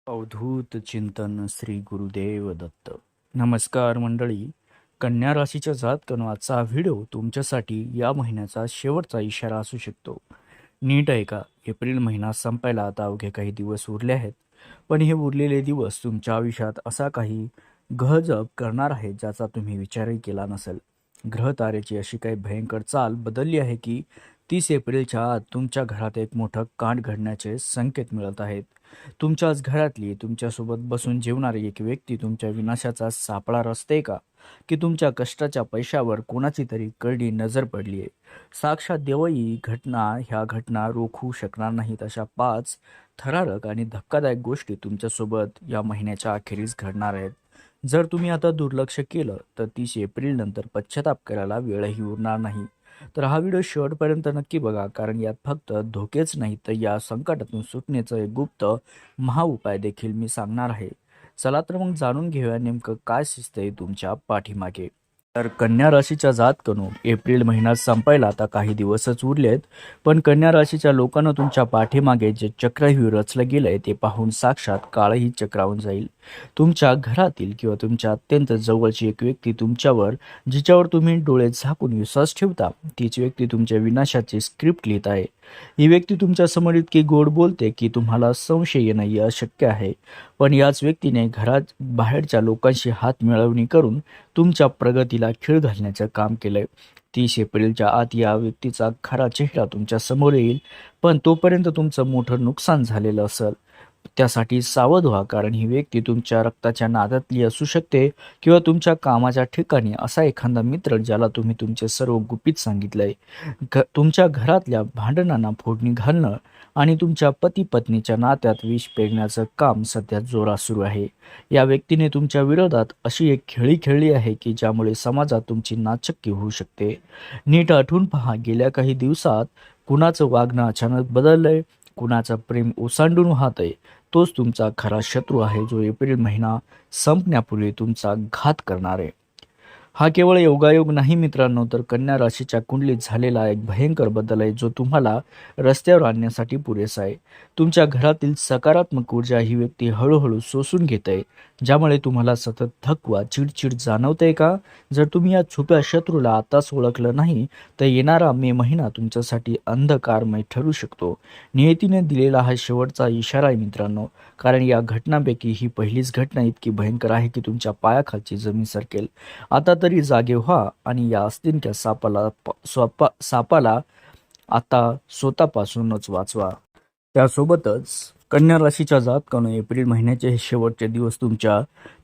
अवधूत चिंतन श्री गुरुदेव दत्त. नमस्कार मंडळी. कन्या राशीच्या जातकानो आजचा व्हिडिओ तुमच्यासाठी या महिन्याचा शेवटचा इशारा असू शकतो. नीट ऐका. एप्रिल महिना संपायला आता अवघे काही दिवस उरले आहेत, पण हे उरलेले दिवस तुमच्या आयुष्यात असा काही गहजब करणार आहेत ज्याचा तुम्ही विचारही केला नसेल. ग्रह तारेची अशी काही भयंकर चाल बदलली आहे की 30 एप्रिलच्या आत तुमच्या घरात एक मोठं कांड घडण्याचे संकेत मिळत आहेत. तुमच्याच घरातली तुमच्यासोबत बसून जेवणारी एक व्यक्ती तुमच्या विनाशाचा सापळा रचते का, की तुमच्या कष्टाच्या पैशावर कोणाची तरी करडी नजर पडली आहे. साक्षात देवही ह्या घटना रोखू शकणार नाहीत. अशा 5 थरारक आणि धक्कादायक गोष्टी तुमच्यासोबत या महिन्याच्या अखेरीस घडणार आहेत. जर तुम्ही आता दुर्लक्ष केलं तर 30 एप्रिल नंतर पश्चाताप करायला वेळही उरणार नाही. तर हा व्हिडिओ शेवटपर्यंत नक्की बघा, कारण यात फक्त धोकेच नाही तर या संकटातून सुटण्याचं एक गुप्त महाउपाय देखील मी सांगणार आहे. चला तर मग जाणून घेऊया नेमकं काय शिजतंय तुमच्या पाठीमागे. तर कन्या राशीच्या जातकानो, एप्रिल महिना संपायला आता काही दिवसच उरलेत, पण कन्या राशीच्या लोकांना तुमच्या पाठीमागे जे चक्रव्यूह रचलं गेलंय ते पाहून साक्षात काळही चक्रावून जाईल. तुमच्या घरातील किंवा तुमच्या अत्यंत जवळची एक व्यक्ती तुमच्यावर, जिच्यावर तुम्ही डोळे झाकून विश्वास ठेवता, तीच व्यक्ती तुमच्या विनाशाची स्क्रिप्ट लिहित आहे. ही व्यक्ती तुमच्या समोर इतकी गोड बोलते की तुम्हाला संशय येणं हे अशक्य आहे. पण याच व्यक्तीने घरात बाहेरच्या लोकांशी हात मिळवणी करून तुमच्या प्रगतीला खीळ घालण्याचं काम केलंय. 30 एप्रिलच्या आत या व्यक्तीचा खरा चेहरा तुमच्या समोर येईल, पण तोपर्यंत तुमचं मोठं नुकसान झालेलं असेल. त्यासाठी सावध व्हा, कारण ही व्यक्ती तुमच्या रक्ताच्या नात्यातली असू शकते किंवा तुमच्या कामाच्या ठिकाणी असा एखादा मित्र ज्याला तुम्ही तुमचे सर्व गुपित सांगितलंय. तुमच्या घरातल्या भांडणांना फोडणी घालणं आणि तुमच्या पती पत्नीच्या नात्यात विष पेरण्याचं काम सध्या जोरात सुरू आहे. या व्यक्तीने तुमच्या विरोधात अशी एक खेळी खेळली आहे की ज्यामुळे समाजात तुमची नाचक्की होऊ शकते. नीट आठवून पहा, गेल्या काही दिवसात कुणाचं वागणं अचानक बदललंय, कुणाचं प्रेम ओसांडून वाहतंय, तोच तुमचा खरा शत्रू आहे, जो एप्रिल महिना संपण्यापूर्वी तुमचा घात करणार आहे. हा केवळ योगायोग नाही मित्रांनो, तर कन्या राशीच्या कुंडलीत झालेला एक भयंकर बदल आहे, जो तुम्हाला रस्त्यावर आणण्यासाठी पुरेसा आहे. तुमच्या घरातील सकारात्मक ऊर्जा ही व्यक्ती हळूहळू शोषून घेत आहे, ज्यामुळे तुम्हाला सतत थकवा, चिडचिड जाणवते का? जर तुम्ही या छुप्या शत्रूला आताच ओळखलं नाही, तर येणारा मे महिना तुमच्यासाठी अंधकारमय ठरू शकतो. नियतीने दिलेला हा शेवटचा इशारा आहे मित्रांनो, कारण या घटनांपैकी ही पहिलीच घटना इतकी भयंकर आहे की तुमच्या पायाखालची जमीन सरकेल. आता तरी जागे व्हा आणि या अस्तिनक्या सापाला आता स्वतःपासूनच वाचवा. त्यासोबतच कन्या राशीच्या जातकानो, एप्रिल महिन्याचे हे शेवटचे दिवस तुमच्या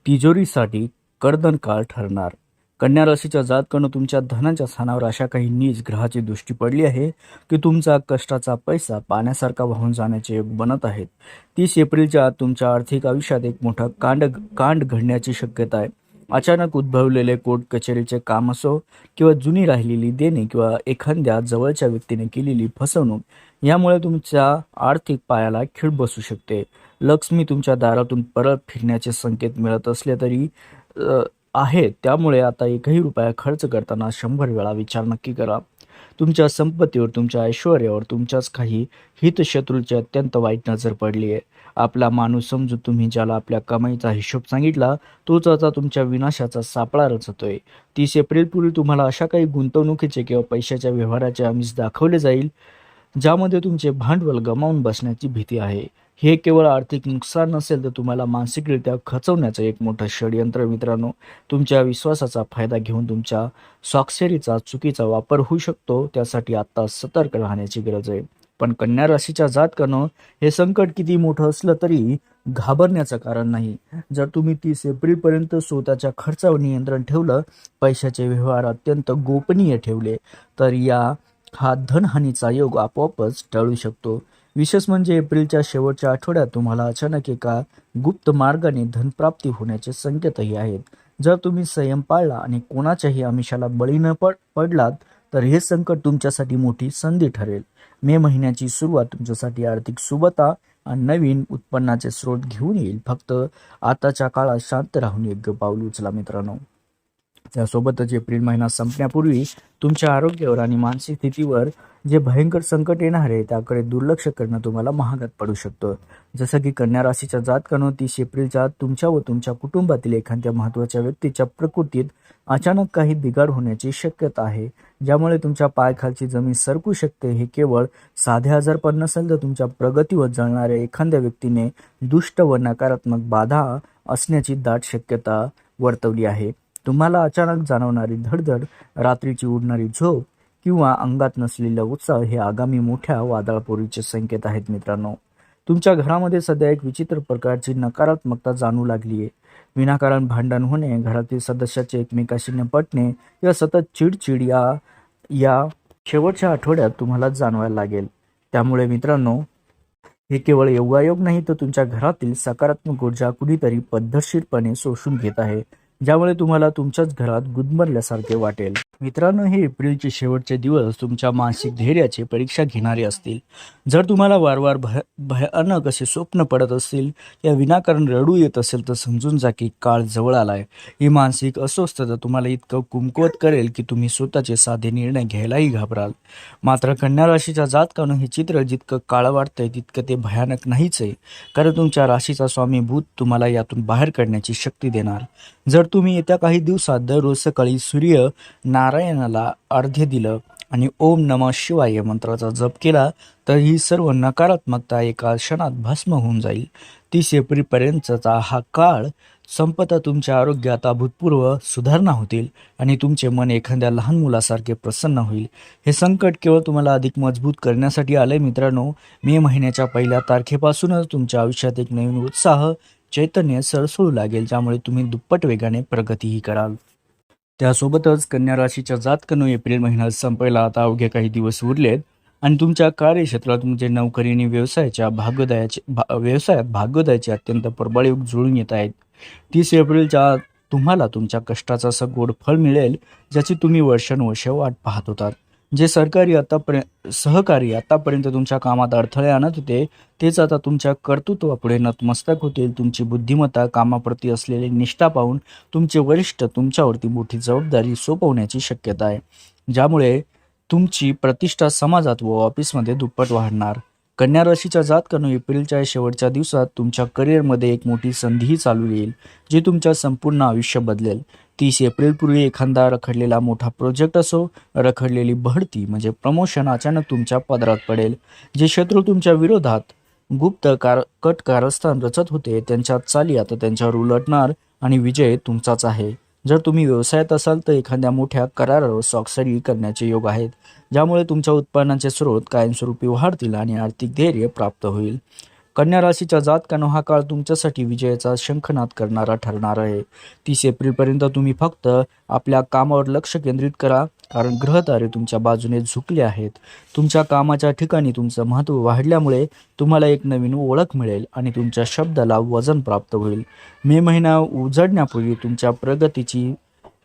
तिजोरीसाठी कर्दनकाळ ठरणार. कन्या राशीच्या जातकानो, तुमच्या धनाच्या स्थानावर अशा काही नीच ग्रहाची दृष्टी पडली आहे की तुमचा कष्टाचा पैसा पाण्यासारखा वाहून जाण्याचे योग बनत आहेत. 30 एप्रिलच्या आत तुमच्या आर्थिक आयुष्यात एक मोठा कांड घडण्याची शक्यता आहे. अचानक उद्भवलेले कोर्ट कचेरीचे काम असो किंवा जुनी राहिलेली देणे किंवा एखाद्या जवळच्या व्यक्तीने केलेली फसवणूक, यामुळे तुमच्या आर्थिक पायाला खीळ बसू शकते. लक्ष्मी तुमच्या दारातून परत फिरण्याचे संकेत मिळत असले तरी आहेत, त्यामुळे आता एकही रुपया खर्च करताना 100 वेळा विचार नक्की करा. तुमच्या संपत्तीवर, तुमच्या ऐश्वर्यावर तुमच्याच काही हितशत्रूची अत्यंत वाईट नजर पडली आहे. आपला माणूस समजून तुम्ही ज्याला आपल्या कमाईचा हिशोब सांगितला, तोच आता तुमच्या विनाशाचा सापळा रचतोय. 30 एप्रिलपूर्वी तुम्हाला अशा काही गुंतवणुकीचे किंवा पैशाच्या व्यवहाराचे आमिष दाखवले जाईल ज्यामध्ये तुमचे भांडवल गमावून बसण्याची भीती आहे. हे केवळ आर्थिक नुकसान नसेल, तर तुम्हाला मानसिकरित्या खचवण्याचं एक मोठं षडयंत्र मित्रांनो. तुमच्या विश्वासाचा फायदा घेऊन तुमच्या स्वाक्षरीचा चुकीचा वापर होऊ शकतो. त्यासाठी आता सतर्क राहण्याची गरज आहे. पण कन्या राशीच्या जातकानो, हे संकट किती मोठं असलं तरी घाबरण्याचं कारण नाही. जर तुम्ही 30 एप्रिलपर्यंत स्वतःच्या खर्चावर नियंत्रण ठेवलं, पैशाचे व्यवहार अत्यंत गोपनीय ठेवले, तर हा धनहानीचा योग आपोआपच टळू शकतो. विशेष म्हणजे एप्रिलच्या शेवटच्या आठवड्यात तुम्हाला अचानक एका गुप्त मार्गाने धनप्राप्ती होण्याचे संकेतही आहेत. जर तुम्ही संयम पाळला आणि कोणाच्याही आमिषाला बळी न पडलात, तर हे संकट तुमच्यासाठी मोठी संधी ठरेल. मे महिन्याची सुरुवात तुमच्यासाठी आर्थिक सुबत्ता आणि नवीन उत्पन्नाचे स्रोत घेऊन येईल. फक्त आताच्या काळात शांत राहून योग्य पाऊल उचला मित्रांनो. त्यासोबतच एप्रिल महिना संपण्यापूर्वी तुमच्या आरोग्यावर आणि मानसिक स्थितीवर जे भयंकर संकट येणार आहे त्याकडे दुर्लक्ष करणं तुम्हाला महागात पडू शकतं. जसं की कन्या राशीच्या जातकानं 30 एप्रिलच्या तुमच्या व तुमच्या कुटुंबातील एखाद्या महत्त्वाच्या व्यक्तीच्या प्रकृतीत अचानक काही बिघाड होण्याची शक्यता आहे, ज्यामुळे तुमच्या पायाखालची जमीन सरकू शकते. हे केवळ साधे आजारपण नसेल तर तुमच्या प्रगतीवर जळणाऱ्या एखाद्या व्यक्तीने दुष्ट व नकारात्मक बाधा असण्याची दाट शक्यता वर्तवली आहे. तुम्हाला अचानक जाणवणारी धडधड, रात्रीची उडणारी झोप किंवा अंगात नसलेला उत्साह हे आगामी मोठ्या वादळापूर्वीचे संकेत आहेत. मित्रांनो, तुमच्या घरामध्ये सध्या एक विचित्र प्रकारची नकारात्मकता जाणू लागली आहे. विनाकारण भांडण होणे, घरातील सदस्याचे एकमेकाशी न पटणे किंवा सतत चिडचिड या शेवटच्या आठवड्यात तुम्हाला जाणवायला लागेल. त्यामुळे मित्रांनो, हे केवळ योगायोग नाही तर तुमच्या घरातील सकारात्मक ऊर्जा कुणीतरी पद्धतशीरपणे शोषून घेत आहे, ज्यामुळे तुम्हाला तुमच्याच घरात गुदमरल्यासारखे वाटेल. मित्रांनो, हे एप्रिलचे शेवटचे दिवस तुमच्या मानसिक धैर्याची परीक्षा घेणारे असतील. जर तुम्हाला वारंवार भयानक असे स्वप्न पडत असतील या विनाकारण रडू येत असेल तर समजून जा की काळ जवळ आलाय. ही मानसिक अस्वस्थता तुम्हाला इतकं कुमकुवत करेल की तुम्ही स्वतःचे साधे निर्णय घ्यायलाही घाबराल. मात्र कन्या राशीच्या जातकानं हे चित्र जितकं काळं वाटतंय तितकं ते भयानक नाहीच आहे, कारण तुमच्या राशीचा स्वामी बुध तुम्हाला यातून बाहेर काढण्याची शक्ती देणार. जर तुम्ही येत्या काही दिवसात दररोज सकाळी सूर्य नारायणाला अर्घ्य दिलं आणि ओम नमः शिवाय या मंत्राचा जप केला तर ही सर्व नकारात्मकता एका क्षणात भस्म होऊन जाईल. 30 एप्रिलपर्यंतचा हा काळ संपता तुमच्या आरोग्यात अभूतपूर्व सुधारणा होतील आणि तुमचे मन एखाद्या लहान मुलासारखे प्रसन्न होईल. हे संकट केवळ तुम्हाला अधिक मजबूत करण्यासाठी आले. मित्रांनो, मे महिन्याच्या 1 तारखेपासूनच तुमच्या आयुष्यात एक नवीन उत्साह, चैतन्य सरसळू लागेल, ज्यामुळे तुम्ही दुप्पट वेगाने प्रगतीही कराल. त्यासोबतच कन्या राशीच्या जातकानं एप्रिल महिना संपायला आता अवघे काही दिवस उरलेत आणि तुमच्या कार्यक्षेत्रात म्हणजे नोकरी आणि व्यवसायात भाग्योदयाचे अत्यंत प्रबळ योग जुळून येत आहेत. 30 एप्रिलच्या तुम्हाला तुमच्या कष्टाचं असं गोड फळ मिळेल, ज्याची तुम्ही वर्षानुवर्षे वाट पाहत होतात. जे सहकारी आतापर्यंत तुमच्या कामात अडथळे आणत होते तेच आता तुमच्या कर्तृत्वापुढे नतमस्तक होतील. तुमची बुद्धिमत्ता, कामाप्रती असलेली निष्ठा पाहून तुमचे वरिष्ठ तुमच्यावरती मोठी जबाबदारी सोपवण्याची शक्यता आहे, ज्यामुळे तुमची प्रतिष्ठा समाजात व ऑफिसमध्ये दुप्पट वाढणार. कन्या राशीच्या जातकानं एप्रिलच्या शेवटच्या दिवसात तुमच्या करिअरमध्ये एक मोठी संधीही चालू येईल, जी तुमच्या संपूर्ण आयुष्य बदलेल. 30 एप्रिलपूर्वी एखादा रखडलेला मोठा प्रोजेक्ट असो, रखडलेली बढती म्हणजे प्रमोशन अचानक तुमच्या पदरात पडेल. जे शत्रू तुमच्या विरोधात कट कारस्थान रचत होते त्यांच्या चाली आता त्यांच्यावर उलटणार आणि विजय तुमचाच आहे. जर तुम्ही व्यवसायात असाल तर एखाद्या मोठ्या करारावर स्वाक्षरी करण्याचे योग आहेत, ज्यामुळे तुमच्या उत्पन्नाचे स्रोत कायमस्वरूपी वाढतील आणि आर्थिक धैर्य प्राप्त होईल. कन्या राशीच्या जातकानं हा काळ तुमच्यासाठी विजयाचा शंखनाद करणारा ठरणार आहे. 30 एप्रिलपर्यंत तुम्ही फक्त आपल्या कामावर लक्ष केंद्रित करा, कारण ग्रहतारे तुमच्या बाजूने झुकले आहेत. तुमच्या कामाच्या ठिकाणी तुमचं महत्त्व वाढल्यामुळे तुम्हाला एक नवीन ओळख मिळेल आणि तुमच्या शब्दाला वजन प्राप्त होईल. मे महिना उजडण्यापूर्वी तुमच्या प्रगतीची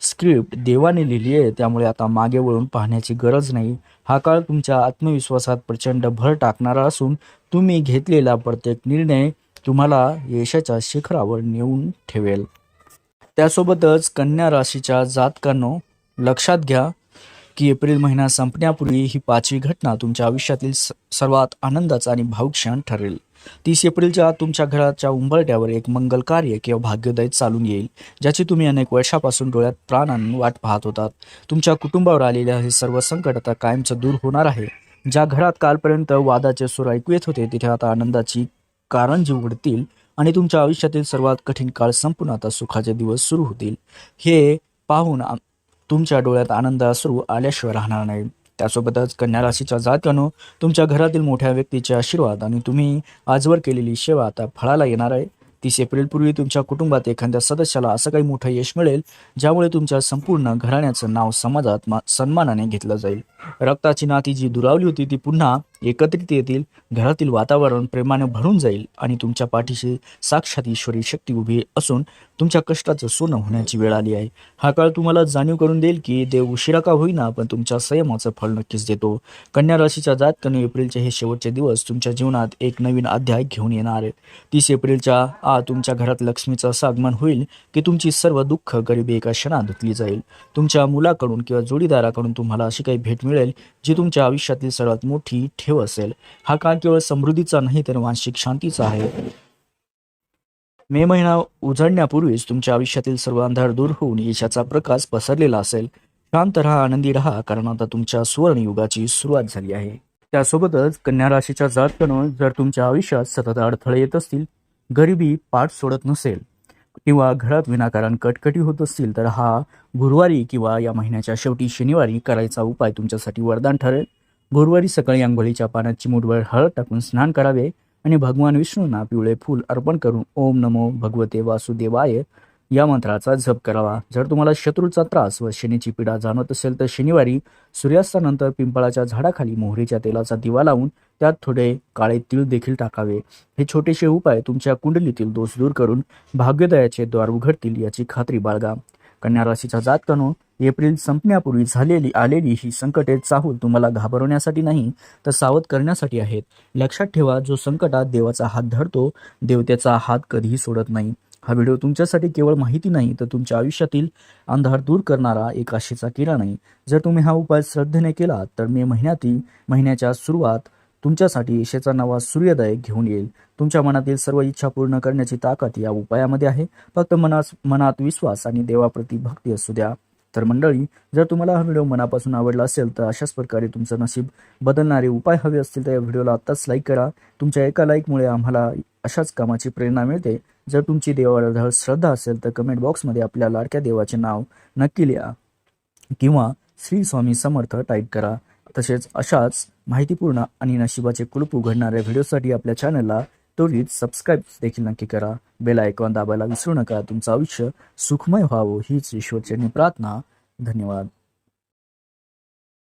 स्क्रिप्ट देवाने लिहिली आहे, त्यामुळे आता मागे वळून पाहण्याची गरज नाही. हा काळ तुमच्या आत्मविश्वासात प्रचंड भर टाकणारा असून तुम्ही घेतलेला प्रत्येक निर्णय तुम्हाला यशाच्या शिखरावर नेऊन ठेवेल. त्यासोबतच कन्या राशीच्या जातकांनो, लक्षात घ्या की एप्रिल महिना संपण्यापूर्वी ही 5वी घटना तुमच्या आयुष्यातील सर्वात आनंदाचा आणि भावुक क्षण ठरेल. 30 एप्रिलच्या तुमच्या घराच्या उंबरठ्यावर एक मंगल कार्य किंवा भाग्योदय चालून येईल, ज्याची तुम्ही अनेक वर्षापासून डोळ्यात प्राण आणून वाट पाहत होतात. तुमच्या कुटुंबावर आलेल्या हे सर्व संकट आता कायमचं दूर होणार आहे. ज्या घरात कालपर्यंत वादाचे सूर ऐकू येत होते तिथे आता आनंदाची कारंजी उघडतील आणि तुमच्या आयुष्यातील सर्वात कठीण काळ संपून आता सुखाचे दिवस सुरू होतील. हे पाहून तुमच्या डोळ्यात आनंद अश्रू आल्याशिवाय राहणार नाही. त्यासोबतच कन्या राशीच्या जातकांनो, तुमच्या घरातील मोठ्या व्यक्तीचे आशीर्वाद आणि तुम्ही आजवर केलेली सेवा आता फळाला येणार आहे. 30 एप्रिलपूर्वी तुमच्या कुटुंबात एखाद्या सदस्याला असं काही मोठं यश मिळेल, ज्यामुळे तुमच्या संपूर्ण घराण्याचं नाव समाजात सन्मानाने घेतलं जाईल. रक्ताची नाती जी दुरावली होती ती पुन्हा एकत्रित येतील. घरातील वातावरण प्रेमाने भरून जाईल आणि तुमच्या पाठीशी साक्षात ईश्वरी शक्ती उभी असून तुमच्या कष्टाचं सोनं होण्याची वेळ आली आहे. हा काळ तुम्हाला जाणीव करून देईल की देव उशिरा का होईना पण तुमच्या संयमाचं फळ नक्कीच देतो. कन्या राशीच्या जातकाने एप्रिलचे हे शेवटचे दिवस तुमच्या जीवनात एक नवीन अध्याय घेऊन येणार आहेत. 30 एप्रिलच्या तुमच्या घरात लक्ष्मीचं असं आगमन होईल की तुमची सर्व दुःख गरिबी एका क्षणात धुतली जाईल. तुमच्या मुलाकडून किंवा जोडीदाराकडून तुम्हाला अशी काही भेट मिळेल जी तुमच्या आयुष्यातील सर्वात मोठी ठेव असेल. हा काळ केवळ समृद्धीचा नाही तर मानसिक शांतीचा आहे. मे महिना उजळण्यापूर्वीच तुमच्या आयुष्यातील सर्व अंधार दूर होऊन यशाचा प्रकाश पसरलेला असेल. शांत राहा, आनंदी राहा, कारण आता तुमच्या सुवर्ण युगाची सुरुवात झाली आहे. त्यासोबतच कन्या राशीच्या जातकानं जर तुमच्या आयुष्यात सतत अडथळे येत असतील, गरिबी पाठ सोडत नसेल किंवा घरात विनाकारण कटकटी होत असतील, तर हा गुरुवारी किंवा या महिन्याच्या शेवटी शनिवारी करायचा उपाय तुमच्यासाठी वरदान ठरेल. गुरुवारी सकाळी अंघोळीच्या पाण्यात चिमूटभर हळद टाकून स्नान करावे आणि भगवान विष्णूंना पिवळे फूल अर्पण करून ओम नमो भगवते वासुदेवाय या मंत्राचा जप करावा. जर तुम्हाला शत्रूचा त्रास व शनीची पीडा जाणवत असेल तर शनिवारी सूर्यास्तानंतर पिंपळाच्या झाडाखाली मोहरीच्या तेलाचा दिवा लावून त्यात थोडे काळे तीळ देखील टाकावे. हे छोटेसे उपाय तुमच्या कुंडलीतील दोष दूर करून भाग्योदयाचे द्वार उघडतील याची खात्री बाळगा. कन्या राशीच्या जातकानो, एप्रिल संपण्यापूर्वी आलेली ही संकटे चाहूल तुम्हाला घाबरवण्यासाठी नाही तर सावध करण्यासाठी आहेत. लक्षात ठेवा, जो संकटात देवाचा हात धरतो देव त्याचा हात कधीही सोडत नाही. हा व्हिडिओ तुमच्यासाठी केवळ माहिती नाही तर तुमच्या आयुष्यातील अंधार दूर करणारा एक आशेचा किरण आहे. जर तुम्ही हा उपाय श्रद्धेने केला तर मे महिन्याच्या सुरुवात तुमच्यासाठी यशाचा नवा सूर्योदय घेऊन येईल. तुमच्या मनातील सर्व इच्छा पूर्ण करण्याची ताकद या उपायामध्ये आहे. फक्त मनात विश्वास आणि देवाप्रती भक्ती असू द्या. तर मंडळी, जर तुम्हाला हा व्हिडिओ मनापासून आवडला असेल तर अशाच प्रकारे तुमचं नशीब बदलणारे उपाय हवे असतील तर या व्हिडिओला आत्ताच लाईक करा. तुमच्या एका लाईकमुळे आम्हाला अशाच कामाची प्रेरणा मिळते. जर तुमची देवावर श्रद्धा असेल तर कमेंट बॉक्समध्ये आपल्या लाडक्या देवाचे नाव नक्की लिहा किंवा श्री स्वामी समर्थ टाईप करा. तसेच अशाच माहितीपूर्ण आणि नशिबाचे कुलूप उघडणाऱ्या व्हिडिओसाठी आपल्या चॅनलला त्वरित सबस्क्राईब देखील नक्की करा. बेल आयकॉन दाबायला विसरू नका. तुमचं आयुष्य सुखमय व्हावं हीच ईश्वरचरणी प्रार्थना. धन्यवाद.